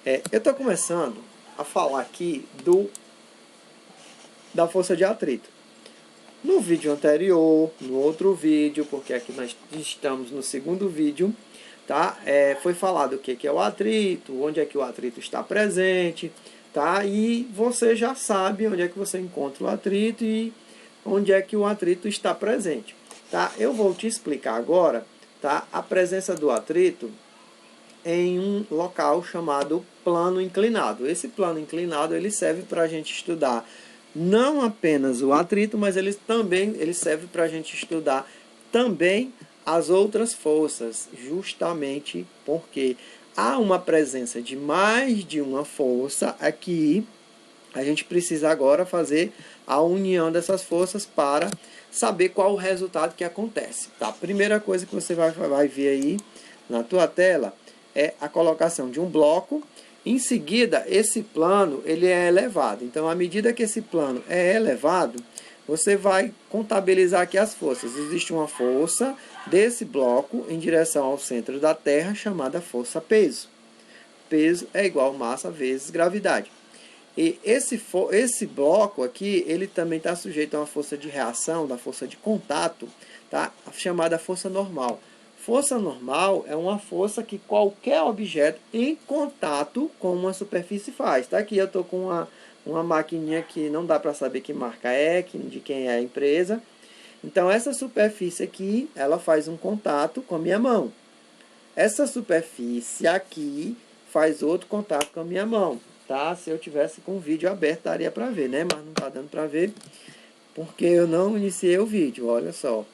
Eu estou começando a falar aqui da força de atrito. No vídeo anterior, no outro vídeo, porque aqui nós estamos no segundo vídeo, tá? Foi falado o que é o atrito, onde é que o atrito está presente, tá? E você já sabe onde é que você encontra o atrito e onde é que o atrito está presente, tá? Eu vou te explicar agora, tá? A presença do atrito em um local chamado plano inclinado. Esse plano inclinado ele serve para a gente estudar não apenas o atrito, mas ele serve para a gente estudar também as outras forças, justamente porque há uma presença de mais de uma força aqui. A gente precisa agora fazer a união dessas forças para saber qual o resultado que acontece. Tá? A primeira coisa que você vai ver aí na tua tela é a colocação de um bloco. Em seguida, esse plano ele é elevado. Então, à medida que esse plano é elevado, você vai contabilizar aqui as forças. Existe uma força desse bloco em direção ao centro da Terra, chamada força-peso. Peso é igual massa vezes gravidade. E esse bloco aqui, ele também está sujeito a uma força de reação, da força de contato, tá? Chamada força normal. Força normal é uma força que qualquer objeto em contato com uma superfície faz. Tá? Aqui eu estou com uma maquininha que não dá para saber que marca é, de quem é a empresa. Então essa superfície aqui, ela faz um contato com a minha mão. Essa superfície aqui faz outro contato com a minha mão. Tá? Se eu tivesse com o vídeo aberto, daria para ver, né? Mas não está dando para ver porque eu não iniciei o vídeo. Olha só.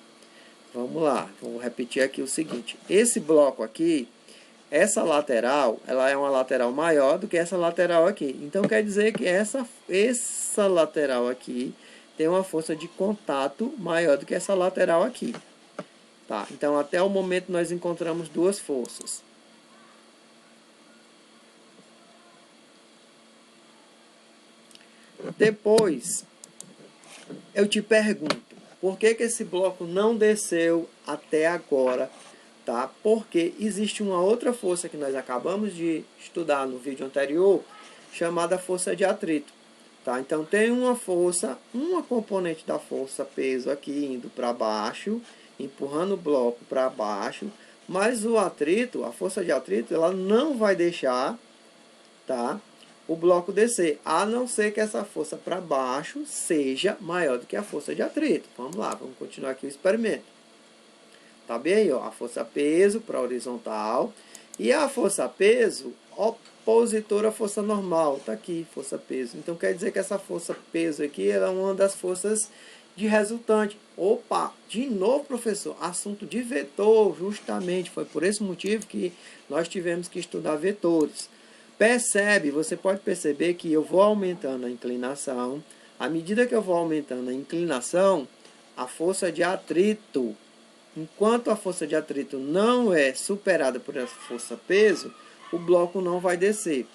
Vamos lá, vou repetir aqui o seguinte. Esse bloco aqui, essa lateral, ela é uma lateral maior do que essa lateral aqui. Então quer dizer que essa lateral aqui tem uma força de contato maior do que essa lateral aqui. Tá? Então até o momento nós encontramos duas forças. Depois, eu te pergunto, por que esse bloco não desceu até agora? Tá? Porque existe uma outra força que nós acabamos de estudar no vídeo anterior, chamada força de atrito. Tá? Então tem uma força, uma componente da força peso aqui indo para baixo, empurrando o bloco para baixo, mas o atrito, a força de atrito, ela não vai deixar, tá, o bloco descer, a não ser que essa força para baixo seja maior do que a força de atrito. Vamos lá, vamos continuar aqui o experimento. Tá bem aí, ó, a força peso para horizontal e a força peso opositora à força normal. Tá aqui, força peso. Então quer dizer que essa força peso aqui ela é uma das forças de resultante. Opa, de novo, professor, assunto de vetor, justamente. Foi por esse motivo que nós tivemos que estudar vetores. Percebe, você pode perceber que eu vou aumentando a inclinação. À medida que eu vou aumentando a inclinação, a força de atrito, enquanto a força de atrito não é superada por essa força peso, o bloco não vai descer.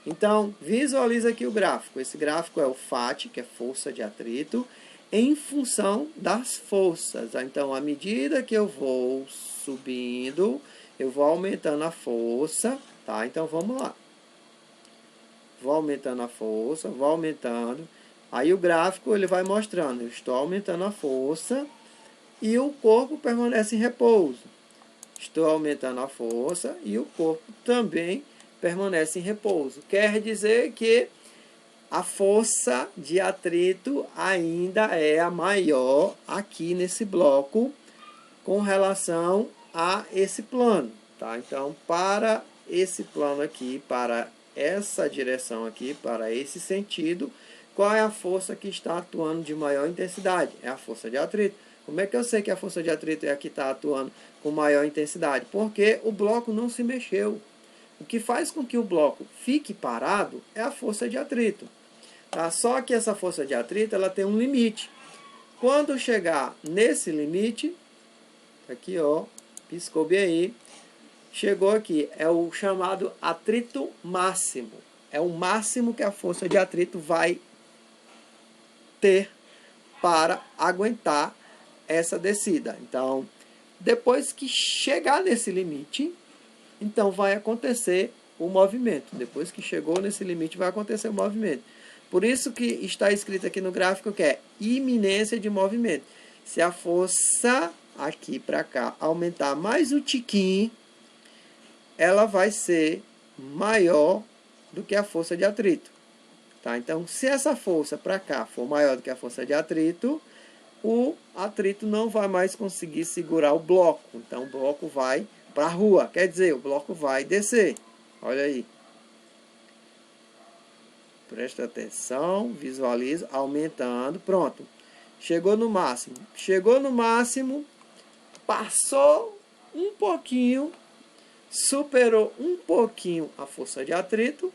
Então, visualiza aqui o gráfico. Esse gráfico é o FAT, que é força de atrito, em função das forças. Então, à medida que eu vou subindo, eu vou aumentando a força. Tá? Então, vamos lá. Vou aumentando a força, vou aumentando. Aí o gráfico ele vai mostrando, eu estou aumentando a força e o corpo permanece em repouso. Estou aumentando a força e o corpo também permanece em repouso. Quer dizer que a força de atrito ainda é a maior aqui nesse bloco com relação a esse plano. Tá? Então, para esse plano aqui, para essa direção aqui, para esse sentido, qual é a força que está atuando de maior intensidade? É a força de atrito. Como é que eu sei que a força de atrito é a que está atuando com maior intensidade? Porque o bloco não se mexeu. O que faz com que o bloco fique parado é a força de atrito. Tá? Só que essa força de atrito ela tem um limite. Quando chegar nesse limite, aqui ó, piscou bem aí, chegou aqui, é o chamado atrito máximo. É o máximo que a força de atrito vai ter para aguentar essa descida. Então, depois que chegar nesse limite, então vai acontecer o movimento. Depois que chegou nesse limite, vai acontecer o movimento. Por isso que está escrito aqui no gráfico que é iminência de movimento. Se a força aqui para cá aumentar mais um tiquinho, ela vai ser maior do que a força de atrito. Tá? Então, se essa força para cá for maior do que a força de atrito, o atrito não vai mais conseguir segurar o bloco. Então, o bloco vai para a rua. Quer dizer, o bloco vai descer. Olha aí. Presta atenção, visualiza, aumentando. Pronto. Chegou no máximo. Chegou no máximo, passou um pouquinho, superou um pouquinho a força de atrito,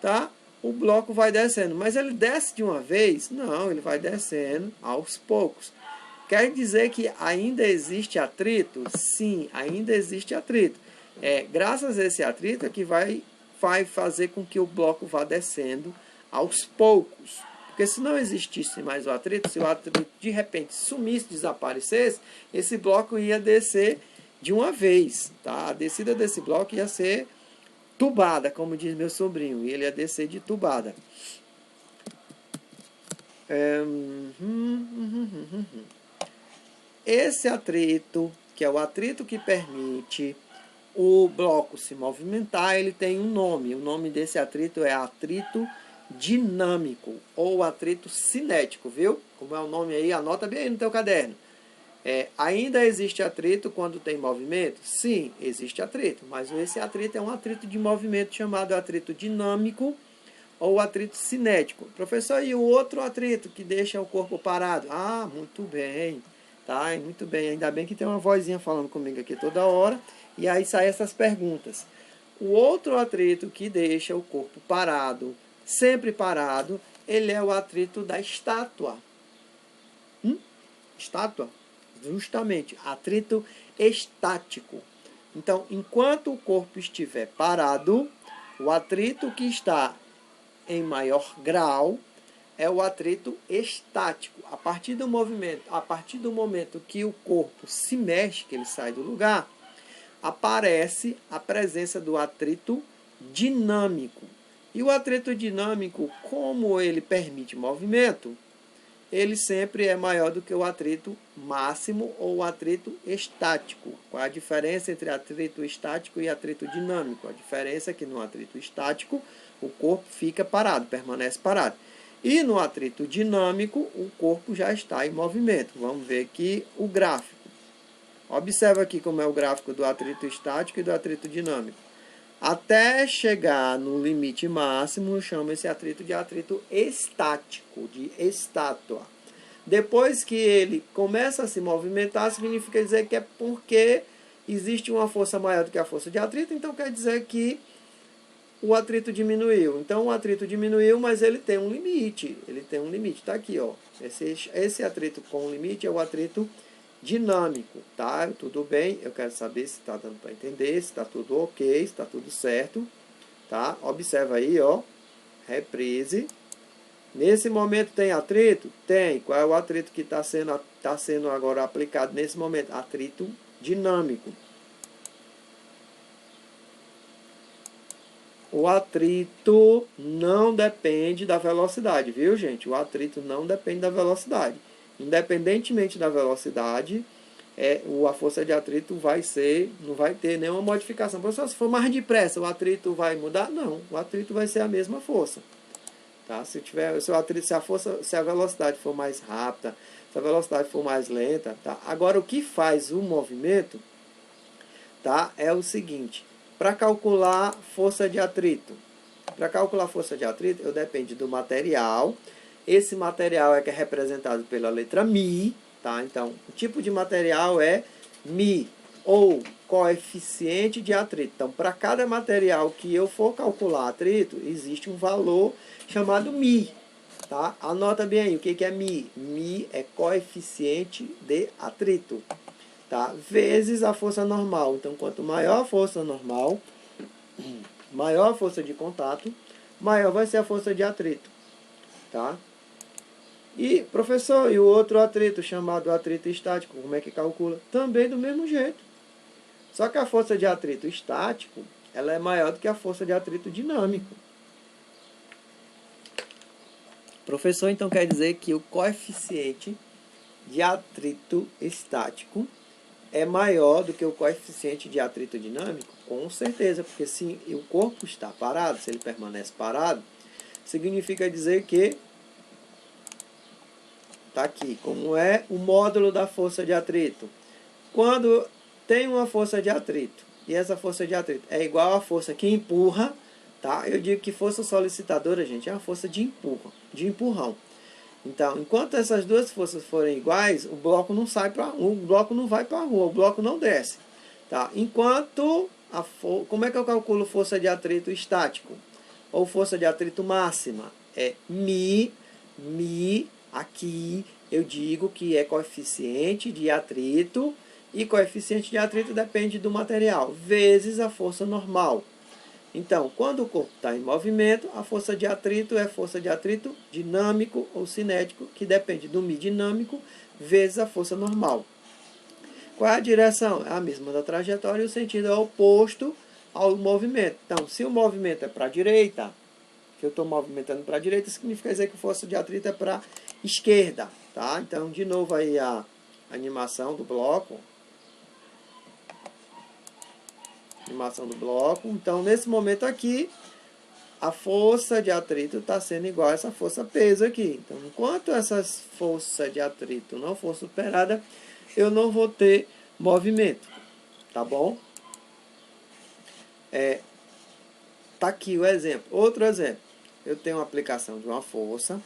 tá? O bloco vai descendo. Mas ele desce de uma vez? Não, ele vai descendo aos poucos. Quer dizer que ainda existe atrito? Sim, ainda existe atrito. Graças a esse atrito é que vai fazer com que o bloco vá descendo aos poucos. Porque se não existisse mais o atrito, se o atrito de repente sumisse, desaparecesse, esse bloco ia descer de uma vez. Tá? A descida desse bloco ia ser tubada, como diz meu sobrinho. E ele ia descer de tubada. Esse atrito, que é o atrito que permite o bloco se movimentar, ele tem um nome. O nome desse atrito é atrito dinâmico ou atrito cinético, viu? Como é o nome aí, anota bem aí no teu caderno. Ainda existe atrito quando tem movimento? Sim, existe atrito, mas esse atrito é um atrito de movimento chamado atrito dinâmico ou atrito cinético. Professor, e o outro atrito que deixa o corpo parado? Ah, muito bem, tá? Muito bem, ainda bem que tem uma vozinha falando comigo aqui toda hora, e aí saem essas perguntas. O outro atrito que deixa o corpo parado, sempre parado, ele é o atrito da estátua. Estátua? Justamente, atrito estático. Então, enquanto o corpo estiver parado, o atrito que está em maior grau é o atrito estático. A partir do momento que o corpo se mexe, que ele sai do lugar, aparece a presença do atrito dinâmico. E o atrito dinâmico, como ele permite movimento, ele sempre é maior do que o atrito máximo ou o atrito estático. Qual a diferença entre atrito estático e atrito dinâmico? A diferença é que no atrito estático o corpo fica parado, permanece parado. E no atrito dinâmico o corpo já está em movimento. Vamos ver aqui o gráfico. Observa aqui como é o gráfico do atrito estático e do atrito dinâmico. Até chegar no limite máximo, chama esse atrito de atrito estático, de estátua. Depois que ele começa a se movimentar, significa dizer que é porque existe uma força maior do que a força de atrito, então quer dizer que o atrito diminuiu. Então o atrito diminuiu, mas ele tem um limite. Ele tem um limite, está aqui, ó. Esse atrito com limite é o atrito dinâmico, tá? Tudo bem? Eu quero saber se está dando para entender, se está tudo ok, se está tudo certo, tá? Observa aí, ó, reprise. Nesse momento tem atrito? Tem. Qual é o atrito que está sendo agora aplicado nesse momento? Atrito dinâmico. O atrito não depende da velocidade, viu, gente? O atrito não depende da velocidade. Independentemente da velocidade, a força de atrito não vai ter nenhuma modificação. Professor, se for mais depressa, o atrito vai mudar? Não, o atrito vai ser a mesma força. Tá? Se a velocidade for mais rápida, se a velocidade for mais lenta, tá? Agora, o que faz o movimento, tá? É o seguinte: para calcular força de atrito, eu dependo do material. Esse material que é representado pela letra Mi, tá? Então, o tipo de material é Mi, ou coeficiente de atrito. Então, para cada material que eu for calcular atrito, existe um valor chamado Mi, tá? Anota bem aí, o que é Mi? Mi é coeficiente de atrito, tá? Vezes a força normal. Então, quanto maior a força normal, maior a força de contato, maior vai ser a força de atrito, tá? E, professor, e o outro atrito, chamado atrito estático, como é que calcula? Também do mesmo jeito. Só que a força de atrito estático, ela é maior do que a força de atrito dinâmico. Professor, então quer dizer que o coeficiente de atrito estático é maior do que o coeficiente de atrito dinâmico? Com certeza, porque se o corpo está parado, se ele permanece parado, significa dizer que está aqui, como é o módulo da força de atrito. Quando tem uma força de atrito, e essa força de atrito é igual à força que empurra, tá? Eu digo que força solicitadora, gente, é uma força de empurrão. Então, enquanto essas duas forças forem iguais, o bloco não sai para o bloco não vai para a rua, o bloco não desce, tá? Enquanto como é que eu calculo força de atrito estático ou força de atrito máxima? É mi aqui eu digo que é coeficiente de atrito, e coeficiente de atrito depende do material vezes a força normal. Então, quando o corpo está em movimento, a força de atrito é força de atrito dinâmico ou cinético, que depende do Mi dinâmico vezes a força normal. Qual é a direção? É a mesma da trajetória e o sentido é oposto ao movimento. Então, se o movimento é para a direita, que eu estou movimentando para a direita, significa dizer que a força de atrito é para a esquerda. Tá? Então, de novo aí a animação do bloco. Então, nesse momento aqui, a força de atrito está sendo igual a essa força peso aqui. Então, enquanto essa força de atrito não for superada, eu não vou ter movimento. Tá bom? Tá aqui o exemplo. Outro exemplo. Eu tenho uma aplicação de uma força,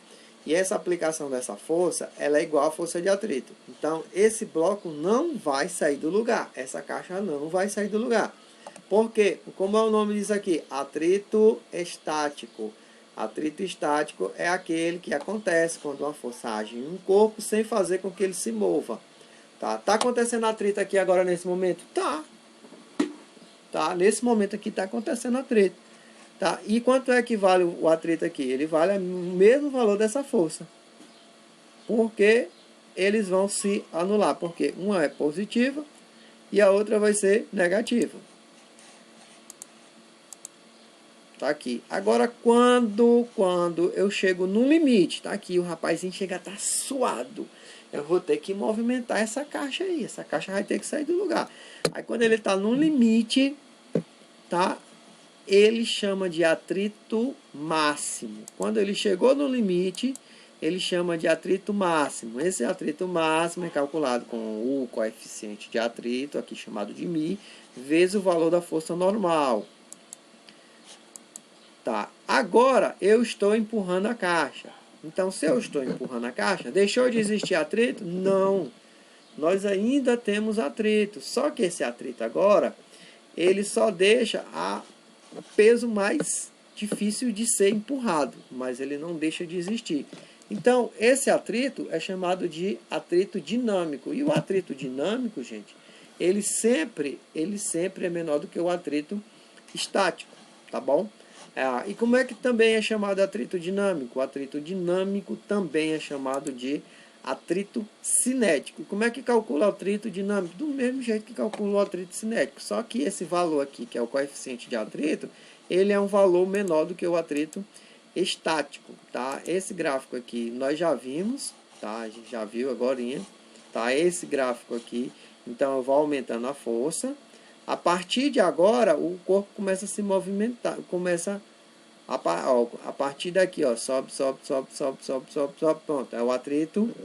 e essa aplicação dessa força, ela é igual à força de atrito. Então, esse bloco não vai sair do lugar. Essa caixa não vai sair do lugar. Por quê? Como é o nome disso aqui? Atrito estático. Atrito estático é aquele que acontece quando uma força age em um corpo sem fazer com que ele se mova. Tá acontecendo atrito aqui agora nesse momento? Tá, nesse momento aqui está acontecendo atrito. Tá? E quanto é que vale o atrito aqui? Ele vale o mesmo valor dessa força. Porque eles vão se anular. Porque uma é positiva e a outra vai ser negativa. Tá aqui. Agora, quando eu chego no limite, tá aqui, o rapazinho chega a estar suado. Eu vou ter que movimentar essa caixa aí. Essa caixa vai ter que sair do lugar. Aí, quando ele está no limite, tá? Ele chama de atrito máximo. Quando ele chegou no limite, ele chama de atrito máximo. Esse atrito máximo é calculado com o coeficiente de atrito, aqui chamado de Mi, vezes o valor da força normal. Tá. Agora eu estou empurrando a caixa. Então, se eu estou empurrando a caixa, deixou de existir atrito? Não. Nós ainda temos atrito. Só que esse atrito agora, ele só deixa o peso mais difícil de ser empurrado, mas ele não deixa de existir. Então, esse atrito é chamado de atrito dinâmico. E o atrito dinâmico, gente, ele sempre é menor do que o atrito estático, tá bom? E como é que também é chamado atrito dinâmico? O atrito dinâmico também é chamado de atrito cinético. Como é que calcula o atrito dinâmico? Do mesmo jeito que calcula o atrito cinético. Só que esse valor aqui, que é o coeficiente de atrito, ele é um valor menor do que o atrito estático. Tá? Esse gráfico aqui nós já vimos, tá? A gente já viu agora. Tá? Esse gráfico aqui, então eu vou aumentando a força. A partir de agora, o corpo começa a se movimentar, a partir daqui, ó, sobe, pronto, é o atrito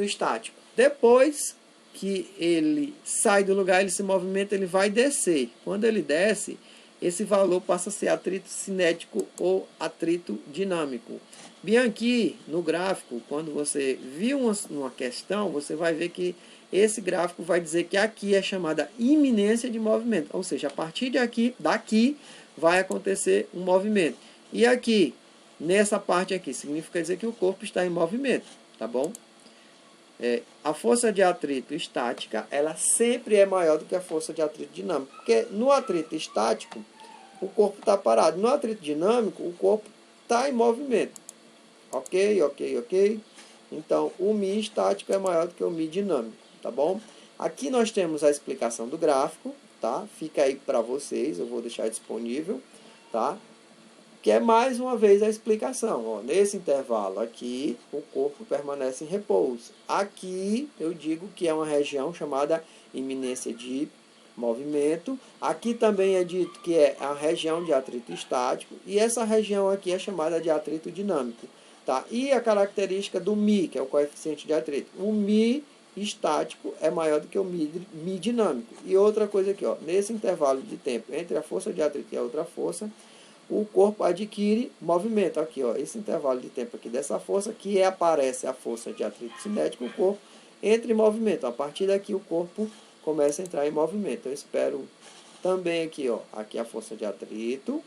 estático. Depois que ele sai do lugar, ele se movimenta, ele vai descer. Quando ele desce, esse valor passa a ser atrito cinético ou atrito dinâmico. Bem aqui no gráfico, quando você viu uma questão, você vai ver que esse gráfico vai dizer que aqui é chamada iminência de movimento. Ou seja, a partir daqui vai acontecer um movimento. E aqui, nessa parte aqui, significa dizer que o corpo está em movimento. Tá bom? A força de atrito estática, ela sempre é maior do que a força de atrito dinâmico. Porque no atrito estático, o corpo está parado. No atrito dinâmico, o corpo está em movimento. Ok? Então, o Mi estático é maior do que o Mi dinâmico. Tá bom? Aqui nós temos a explicação do gráfico. tá? Fica aí para vocês, eu vou deixar disponível, tá? Que é mais uma vez a explicação. Ó, nesse intervalo aqui, o corpo permanece em repouso. Aqui eu digo que é uma região chamada iminência de movimento. Aqui também é dito que é a região de atrito estático. E essa região aqui é chamada de atrito dinâmico. Tá? E a característica do Mi, que é o coeficiente de atrito. O Mi estático é maior do que o Mi dinâmico. E outra coisa aqui, ó, nesse intervalo de tempo entre a força de atrito e a outra força, o corpo adquire movimento. Aqui, ó, esse intervalo de tempo aqui dessa força, que aparece a força de atrito cinético, o corpo entra em movimento. A partir daqui o corpo começa a entrar em movimento. Eu espero também aqui, ó, aqui a força de atrito,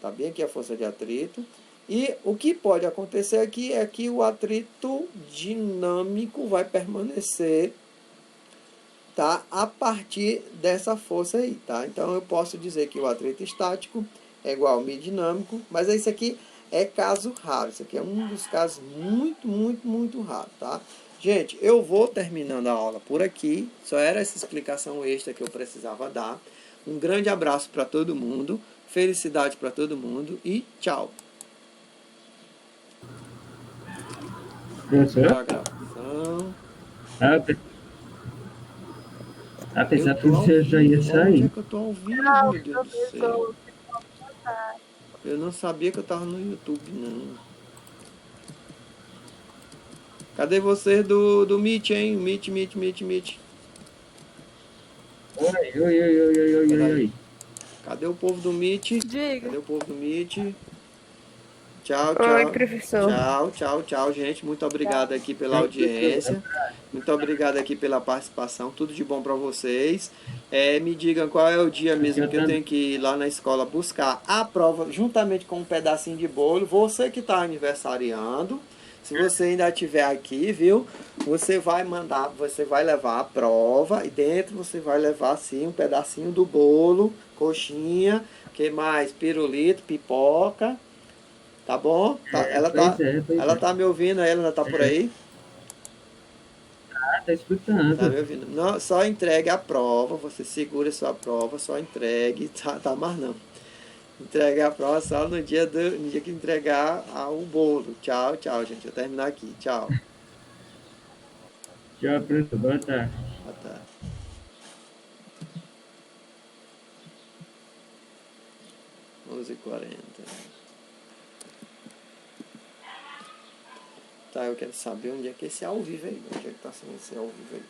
tá bem aqui a força de atrito. E o que pode acontecer aqui é que o atrito dinâmico vai permanecer, tá, a partir dessa força aí, tá? Então eu posso dizer que o atrito estático é igual ao Mi dinâmico, mas isso aqui é caso raro. Isso aqui é um dos casos muito raro, tá? Gente, eu vou terminando a aula por aqui. Só era essa explicação extra que eu precisava dar. Um grande abraço para todo mundo. Felicidade para todo mundo e tchau. Professor? A gravação. Eu Apesar que tô ao você já ia vivo. Onde é sair. que eu tô ao vivo, Não, meu Deus do céu? professor, tá. Eu não sabia que eu tava no YouTube, não. Cadê vocês do Meet, hein? Meet. Oi. Peraí. Cadê o povo do Meet? Diga. Cadê o povo do Meet? Tchau, Oi, tchau. professor. Tchau, gente. Muito obrigado aqui pela Tchau, professor. audiência. Muito obrigado aqui pela participação. Tudo de bom para vocês. Me digam qual é o dia mesmo que eu tenho que ir lá na escola buscar a prova, juntamente com um pedacinho de bolo. Você que está aniversariando, se você ainda estiver aqui, viu? Você vai levar a prova e dentro você vai levar sim um pedacinho do bolo, coxinha, que mais? Pirulito, pipoca. Tá bom? Pois Ela é. tá me ouvindo, ela ainda tá por aí? Tá Tá me escutando. ouvindo. Não, só entregue a prova, você segura a sua prova, só entregue, tá mais não. Entregue a prova só no dia que entregar o bolo. Tchau, gente. Vou terminar aqui. Tchau. Tchau, professor. Boa tarde. Boa tarde. 11h40. Tá, eu quero saber onde é que esse é ao vivo aí. Onde é que tá sendo esse ao vivo aí?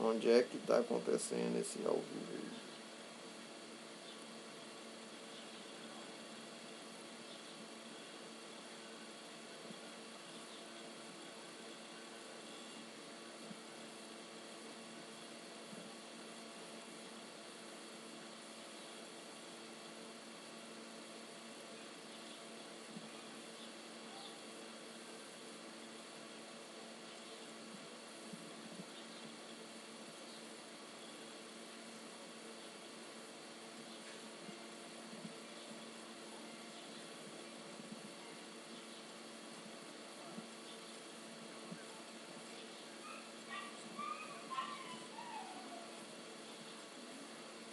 Onde é que tá acontecendo esse ao vivo aí?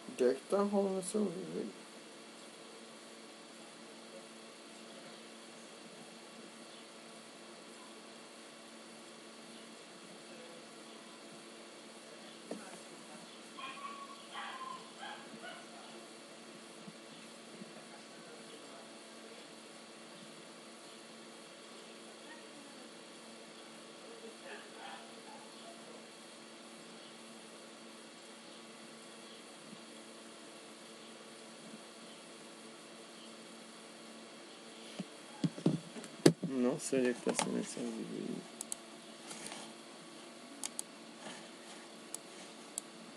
Onde é que tá rolando esse ao vivo aí? Não sei onde é que tá sendo esse ao vivo aí.